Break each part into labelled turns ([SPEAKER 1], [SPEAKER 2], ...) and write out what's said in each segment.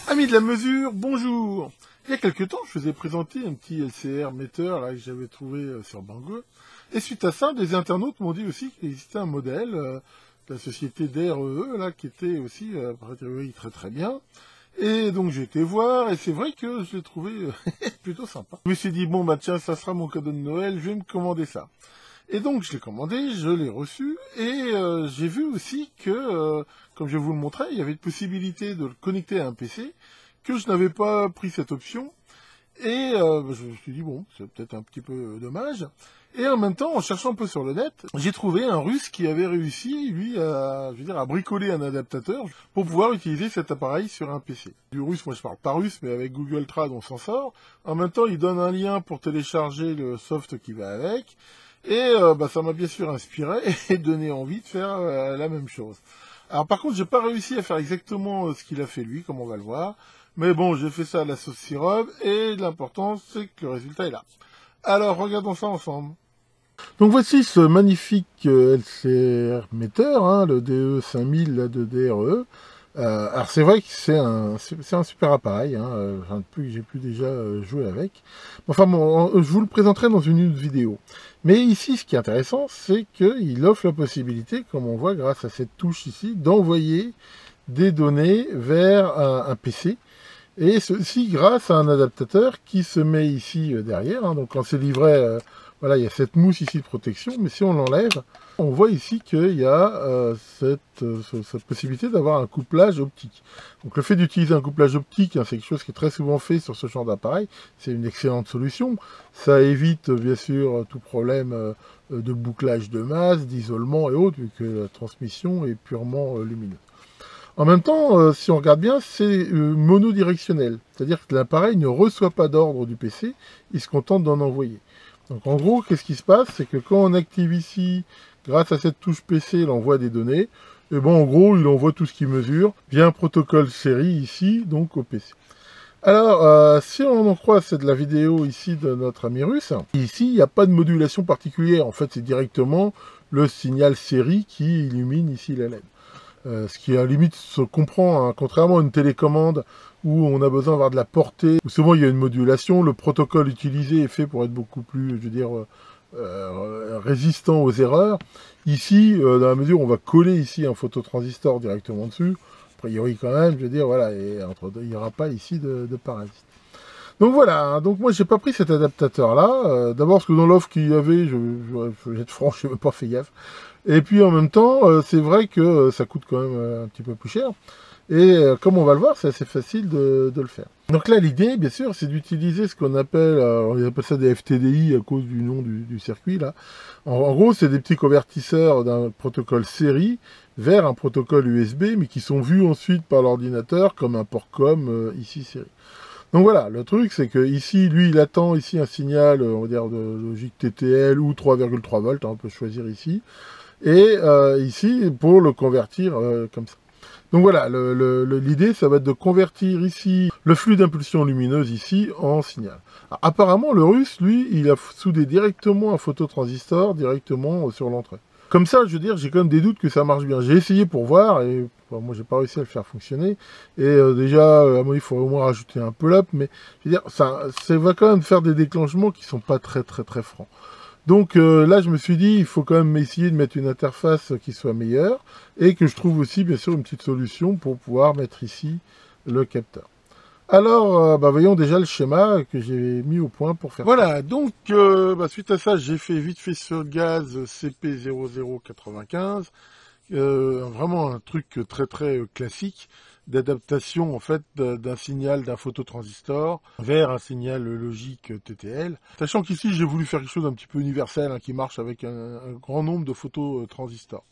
[SPEAKER 1] Amis de la mesure, bonjour. Il y a quelques temps, je vous ai présenté un petit LCR metteur là, que j'avais trouvé sur Banggood. Et suite à ça, des internautes m'ont dit aussi qu'il existait un modèle de la société DREE là, qui était aussi a priori très très bien. Et donc j'ai été voir, et c'est vrai que je l'ai trouvé plutôt sympa. Je me suis dit, bon bah tiens, ça sera mon cadeau de Noël, je vais me commander ça. Et donc je l'ai commandé, je l'ai reçu, et j'ai vu aussi que, comme je vous le montrais, il y avait une possibilité de le connecter à un PC, que je n'avais pas pris cette option, et je me suis dit, bon, c'est peut-être un petit peu dommage. Et en même temps, en cherchant un peu sur le net, j'ai trouvé un Russe qui avait réussi, lui, à bricoler un adaptateur pour pouvoir utiliser cet appareil sur un PC. Du russe, moi je parle pas russe, mais avec Google Trad on s'en sort. En même temps, il donne un lien pour télécharger le soft qui va avec. Et ça m'a bien sûr inspiré et donné envie de faire la même chose. Alors par contre, j'ai pas réussi à faire exactement ce qu'il a fait lui, comme on va le voir. Mais bon, j'ai fait ça à la sauce sirop, et l'important c'est que le résultat est là. Alors, regardons ça ensemble. Donc voici ce magnifique LCR metteur, hein, le DE5000 là, de DRE. Alors c'est vrai que c'est un super appareil, hein, j'ai pu déjà jouer avec. Enfin bon, je vous le présenterai dans une autre vidéo. Mais ici, ce qui est intéressant, c'est qu'il offre la possibilité, comme on voit grâce à cette touche ici, d'envoyer des données vers un PC. Et ceci grâce à un adaptateur qui se met ici derrière. Hein. Donc quand c'est livré, voilà, il y a cette mousse ici de protection, mais si on l'enlève, on voit ici qu'il y a cette possibilité d'avoir un couplage optique. Donc le fait d'utiliser un couplage optique, hein, c'est quelque chose qui est très souvent fait sur ce genre d'appareil, c'est une excellente solution. Ça évite bien sûr tout problème de bouclage de masse, d'isolement et autres, vu que la transmission est purement lumineuse. En même temps, si on regarde bien, c'est monodirectionnel. C'est-à-dire que l'appareil ne reçoit pas d'ordre du PC, il se contente d'en envoyer. Donc en gros, qu'est-ce qui se passe? C'est que quand on active ici, grâce à cette touche PC, il envoie des données. Et bon, en gros, il envoie tout ce qu'il mesure via un protocole série ici, donc au PC. Alors, si on en croit, c'est de la vidéo ici de notre ami russe. Ici, il n'y a pas de modulation particulière. En fait, c'est directement le signal série qui illumine ici la LED. Ce qui à la limite se comprend, hein, contrairement à une télécommande où on a besoin d'avoir de la portée, où souvent il y a une modulation, le protocole utilisé est fait pour être beaucoup plus, je veux dire, résistant aux erreurs. Ici, dans la mesure où on va coller ici un phototransistor directement dessus, a priori quand même, je veux dire, voilà, et il n'y aura pas ici de parasite. Donc voilà, hein, donc moi j'ai pas pris cet adaptateur là, d'abord parce que dans l'offre qu'il y avait, je vais être franc, je n'ai même pas fait gaffe. Et puis en même temps, c'est vrai que ça coûte quand même un petit peu plus cher. Et comme on va le voir, c'est assez facile de le faire. Donc là, l'idée, bien sûr, c'est d'utiliser ce qu'on appelle, on appelle ça des FTDI à cause du nom du circuit là. En gros, c'est des petits convertisseurs d'un protocole série vers un protocole USB, mais qui sont vus ensuite par l'ordinateur comme un port COM ici série. Donc voilà, le truc c'est que ici, lui, il attend ici un signal, on va dire de logique TTL ou 3,3 volts, hein, on peut choisir ici. Et ici, pour le convertir comme ça. Donc voilà, l'idée, ça va être de convertir ici le flux d'impulsion lumineuse ici en signal. Alors, apparemment, le russe, lui, il a soudé directement un phototransistor directement sur l'entrée. Comme ça, je veux dire, j'ai quand même des doutes que ça marche bien. J'ai essayé pour voir, et bon, moi, j'ai pas réussi à le faire fonctionner. Et déjà, à mon avis, il faudrait au moins rajouter un pull-up, mais je veux dire, ça va quand même faire des déclenchements qui sont pas très francs. Donc là, je me suis dit, il faut quand même essayer de mettre une interface qui soit meilleure et que je trouve aussi, bien sûr, une petite solution pour pouvoir mettre ici le capteur. Alors, voyons déjà le schéma que j'ai mis au point pour faire ça. Voilà, donc suite à ça, j'ai fait vite fait sur gaz CP0095. Vraiment un truc très classique d'adaptation en fait d'un signal d'un phototransistor vers un signal logique TTL. Sachant qu'ici j'ai voulu faire quelque chose d'un petit peu universel, hein, qui marche avec un grand nombre de phototransistors.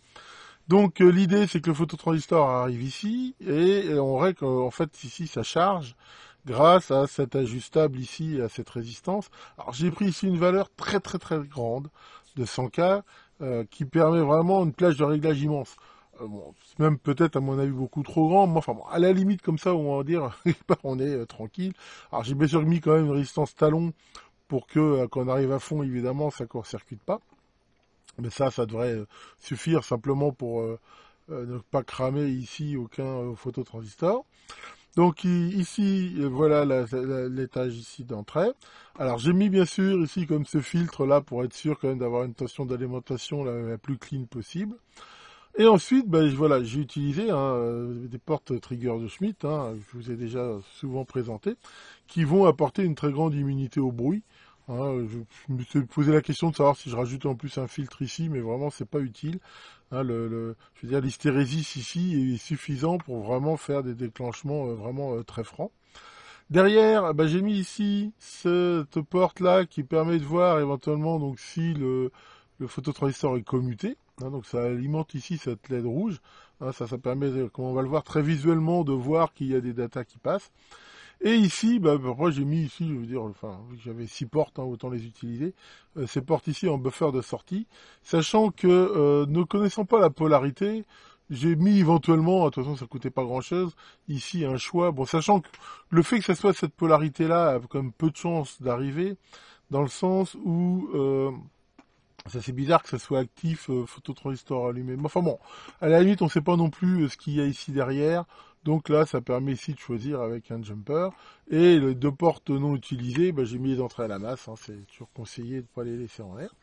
[SPEAKER 1] Donc l'idée c'est que le phototransistor arrive ici et on règle en fait ici ça charge grâce à cet ajustable ici, à cette résistance. Alors j'ai pris ici une valeur très grande de 100K qui permet vraiment une plage de réglage immense. Bon, même peut-être à mon avis beaucoup trop grand, mais enfin bon, à la limite comme ça on va dire on est tranquille. Alors j'ai bien sûr mis quand même une résistance talon pour que quand on arrive à fond évidemment ça ne court-circuite pas. Mais ça devrait suffire simplement pour ne pas cramer ici aucun phototransistor. Donc ici, voilà l'étage ici d'entrée. Alors j'ai mis bien sûr ici comme ce filtre là pour être sûr quand même d'avoir une tension d'alimentation la plus clean possible. Et ensuite, ben, voilà, j'ai utilisé des portes Trigger de Schmitt, je vous ai déjà souvent présenté, qui vont apporter une très grande immunité au bruit. Je me suis posé la question de savoir si je rajoutais en plus un filtre ici, mais vraiment c'est pas utile. Je veux dire, l'hystérésis ici est suffisant pour vraiment faire des déclenchements vraiment très francs. Derrière, ben, j'ai mis ici cette porte là qui permet de voir éventuellement donc si le phototransistor est commuté. Donc ça alimente ici cette LED rouge. Ça permet, comme on va le voir très visuellement, de voir qu'il y a des datas qui passent. Et ici, bah, moi j'ai mis ici, je veux dire, enfin, j'avais 6 portes, autant les utiliser. Ces portes ici en buffer de sortie, sachant que ne connaissant pas la polarité, j'ai mis éventuellement, de toute façon ça coûtait pas grand chose, ici un choix. Bon, sachant que le fait que ça soit cette polarité-là a quand même peu de chances d'arriver, dans le sens où ça c'est bizarre que ça soit actif, phototransistor allumé. Mais enfin bon, à la limite on ne sait pas non plus ce qu'il y a ici derrière. Donc là ça permet ici de choisir avec un jumper. Et les 2 portes non utilisées, j'ai mis les entrées à la masse. C'est toujours conseillé de ne pas les laisser en l'air.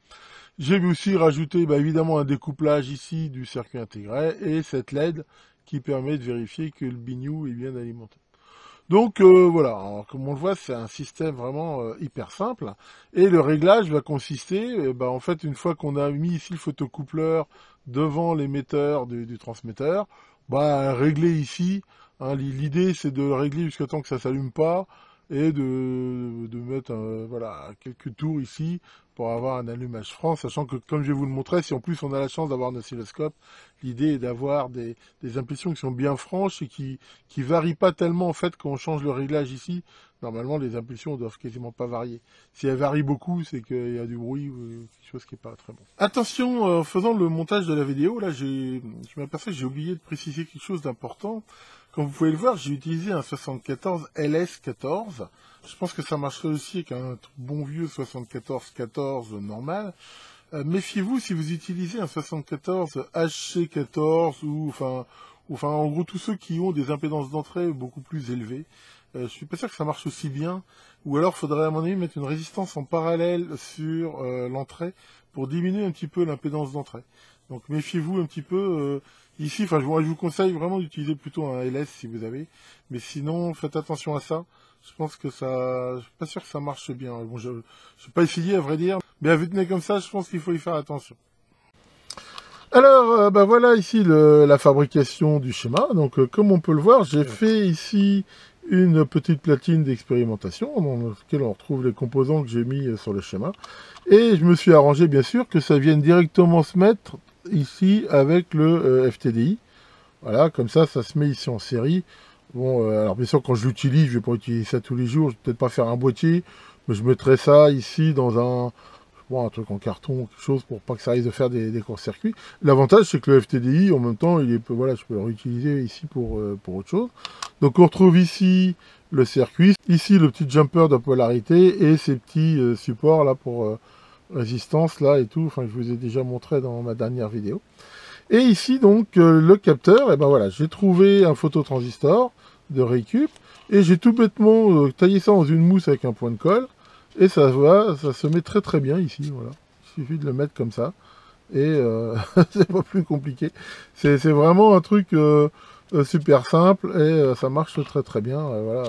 [SPEAKER 1] J'ai aussi rajouté évidemment un découplage ici du circuit intégré et cette LED qui permet de vérifier que le bignou est bien alimenté. Donc voilà, alors, comme on le voit, c'est un système vraiment hyper simple. Et le réglage va consister, en fait, une fois qu'on a mis ici le photocoupleur devant l'émetteur du transmetteur, régler ici. L'idée, c'est de le régler jusqu'à temps que ça s'allume pas et de mettre voilà, quelques tours ici pour avoir un allumage franc, sachant que, comme je vais vous le montrer, si en plus on a la chance d'avoir un oscilloscope, l'idée est d'avoir des impulsions qui sont bien franches et qui varient pas tellement en fait quand on change le réglage ici. Normalement, les impulsions doivent quasiment pas varier. Si elles varient beaucoup, c'est qu'il y a du bruit ou quelque chose qui est pas très bon. Attention, en faisant le montage de la vidéo, là, je m'aperçois que j'ai oublié de préciser quelque chose d'important. Comme vous pouvez le voir, j'ai utilisé un 74 LS14. Je pense que ça marcherait aussi avec un bon vieux 7414 normal. Méfiez-vous si vous utilisez un 74 HC14 ou en gros tous ceux qui ont des impédances d'entrée beaucoup plus élevées. Je suis pas sûr que ça marche aussi bien. Ou alors faudrait à mon avis mettre une résistance en parallèle sur l'entrée pour diminuer un petit peu l'impédance d'entrée. Donc méfiez-vous un petit peu. Ici, je vous conseille vraiment d'utiliser plutôt un LS si vous avez. Mais sinon, faites attention à ça. Je pense que ça, je suis pas sûr que ça marche bien. Bon, je n'ai pas essayé à vrai dire, mais à vue de nez comme ça, je pense qu'il faut y faire attention. Alors, voilà ici la fabrication du schéma. Donc, comme on peut le voir, j'ai fait ici une petite platine d'expérimentation dans laquelle on retrouve les composants que j'ai mis sur le schéma. Et je me suis arrangé, bien sûr, que ça vienne directement se mettre ici avec le FTDI. Voilà, comme ça se met ici en série. Bon, alors bien sûr, quand je l'utilise, je vais pas utiliser ça tous les jours. Je vais peut-être pas faire un boîtier, mais je mettrai ça ici dans un truc en carton, quelque chose pour pas que ça risque de faire des courts-circuits. L'avantage, c'est que le FTDI, en même temps, voilà, je peux le réutiliser ici pour autre chose. Donc, on retrouve ici le circuit, ici le petit jumper de polarité et ces petits supports là pour résistance là et tout. Enfin, je vous ai déjà montré dans ma dernière vidéo. Et ici, donc, le capteur, et voilà, j'ai trouvé un phototransistor de récup et j'ai tout bêtement taillé ça dans une mousse avec un point de colle. Et ça se met très très bien ici, voilà. Il suffit de le mettre comme ça. Et c'est pas plus compliqué. C'est vraiment un truc super simple et ça marche très très bien. Voilà.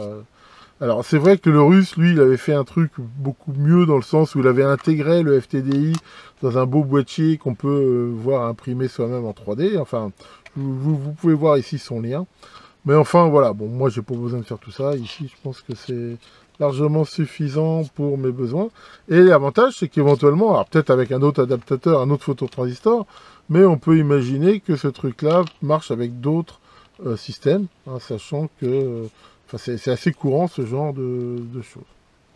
[SPEAKER 1] Alors c'est vrai que le russe, lui, il avait fait un truc beaucoup mieux dans le sens où il avait intégré le FTDI dans un beau boîtier qu'on peut voir imprimer soi-même en 3D. Enfin, vous pouvez voir ici son lien. Mais enfin, voilà, bon, moi, j'ai pas besoin de faire tout ça. Ici, je pense que c'est largement suffisant pour mes besoins. Et l'avantage, c'est qu'éventuellement, alors peut-être avec un autre adaptateur, un autre phototransistor, mais on peut imaginer que ce truc-là marche avec d'autres systèmes, sachant que c'est assez courant, ce genre de choses.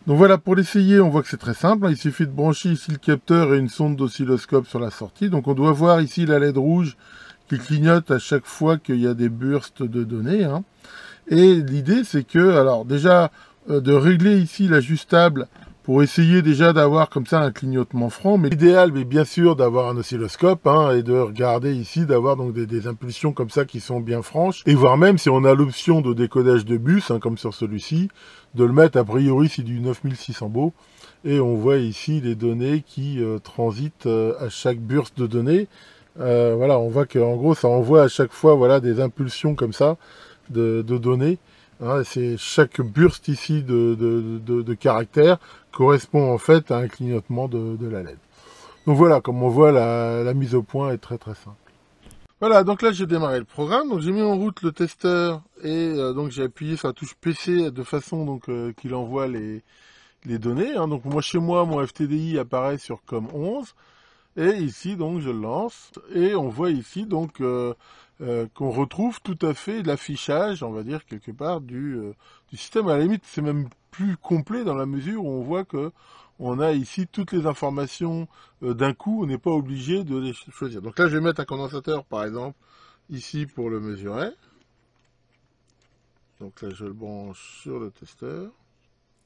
[SPEAKER 1] Donc voilà, pour l'essayer, on voit que c'est très simple. Il suffit de brancher ici le capteur et une sonde d'oscilloscope sur la sortie. Donc on doit voir ici la LED rouge qui clignote à chaque fois qu'il y a des bursts de données. Et l'idée, c'est que, alors déjà, de régler ici l'ajustable pour essayer déjà d'avoir comme ça un clignotement franc. Mais l'idéal, est bien sûr d'avoir un oscilloscope et de regarder ici, d'avoir donc des impulsions comme ça qui sont bien franches. Et voire même, si on a l'option de décodage de bus, comme sur celui-ci, de le mettre, a priori, c'est du 9600 baux. Et on voit ici les données qui transitent à chaque burst de données. Voilà, on voit qu'en gros, ça envoie à chaque fois voilà, des impulsions comme ça de données. C'est chaque burst ici de caractères correspond en fait à un clignotement de la LED. Donc voilà, comme on voit, la mise au point est très très simple. Voilà, donc là j'ai démarré le programme, donc j'ai mis en route le testeur et donc j'ai appuyé sur la touche PC de façon donc qu'il envoie les données. Donc moi chez moi, mon FTDI apparaît sur COM11 et ici donc je le lance et on voit ici donc qu'on retrouve tout à fait l'affichage, on va dire quelque part du système. À la limite, c'est même plus complet dans la mesure où on voit que on a ici toutes les informations d'un coup, on n'est pas obligé de les choisir. Donc là, je vais mettre un condensateur, par exemple, ici pour le mesurer. Donc là, je le branche sur le testeur.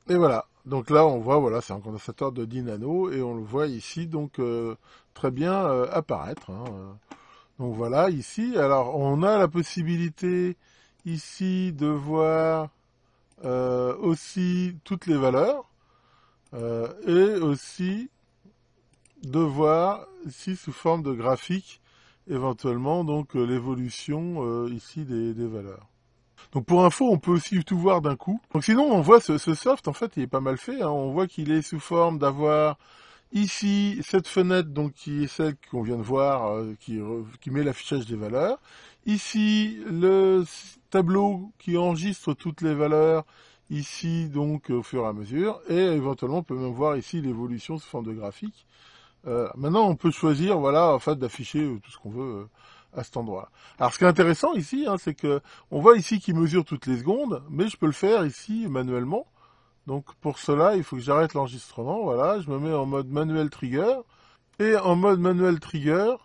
[SPEAKER 1] Et voilà. Donc là, on voit, voilà, c'est un condensateur de 10 nano et on le voit ici, donc très bien apparaître. Donc voilà, ici, alors on a la possibilité ici de voir aussi toutes les valeurs. Et aussi de voir ici sous forme de graphique éventuellement donc l'évolution ici des valeurs. Donc pour info, on peut aussi tout voir d'un coup. Donc sinon, on voit ce soft, en fait, il est pas mal fait. On voit qu'il est sous forme d'avoir ici cette fenêtre, donc qui est celle qu'on vient de voir, qui met l'affichage des valeurs. Ici, le tableau qui enregistre toutes les valeurs, ici, donc, au fur et à mesure. Et éventuellement, on peut même voir ici l'évolution sous forme de graphique. Maintenant, on peut choisir, voilà, en fait, d'afficher tout ce qu'on veut à cet endroit. Alors, ce qui est intéressant ici, c'est que on voit ici qu'il mesure toutes les secondes, mais je peux le faire ici manuellement. Donc, pour cela, il faut que j'arrête l'enregistrement. Voilà, je me mets en mode manuel trigger. Et en mode manuel trigger,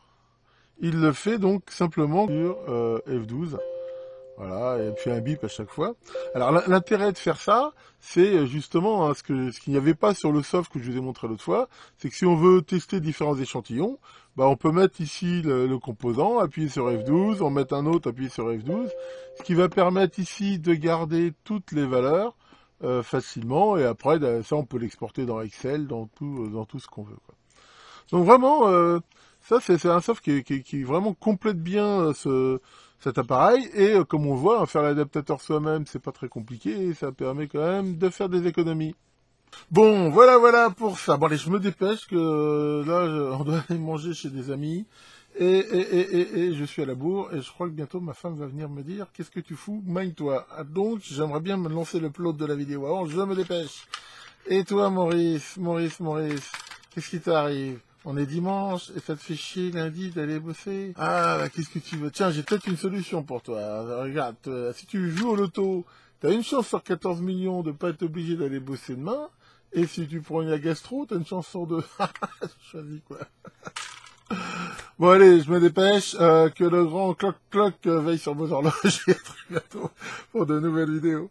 [SPEAKER 1] il le fait donc simplement sur F12. Voilà, et puis un bip à chaque fois. Alors l'intérêt de faire ça, c'est justement ce qu'il n'y avait pas sur le soft que je vous ai montré l'autre fois, c'est que si on veut tester différents échantillons, on peut mettre ici le composant, appuyer sur F12, en mettre un autre, appuyer sur F12, ce qui va permettre ici de garder toutes les valeurs facilement, et après ça on peut l'exporter dans Excel, dans tout ce qu'on veut, quoi. Donc vraiment, ça c'est un soft qui vraiment complète bien cet appareil, et comme on voit, faire l'adaptateur soi-même, c'est pas très compliqué, et ça permet quand même de faire des économies. Bon, voilà pour ça. Bon allez, je me dépêche, que là, on doit aller manger chez des amis, et je suis à la bourre, et je crois que bientôt ma femme va venir me dire, qu'est-ce que tu fous, magne-toi. Donc, j'aimerais bien me lancer le plot de la vidéo. Alors, je me dépêche. Et toi, Maurice, qu'est-ce qui t'arrive? On est dimanche et ça te fait chier lundi d'aller bosser. Qu'est-ce que tu veux? Tiens, j'ai peut-être une solution pour toi. Regarde, si tu joues au loto, t'as une chance sur 14 millions de pas être obligé d'aller bosser demain. Et si tu prends une gastro, t'as une chance sur 2. Je choisis quoi? Bon allez, je me dépêche, que le grand cloc veille sur vos horloges et à très bientôt pour de nouvelles vidéos.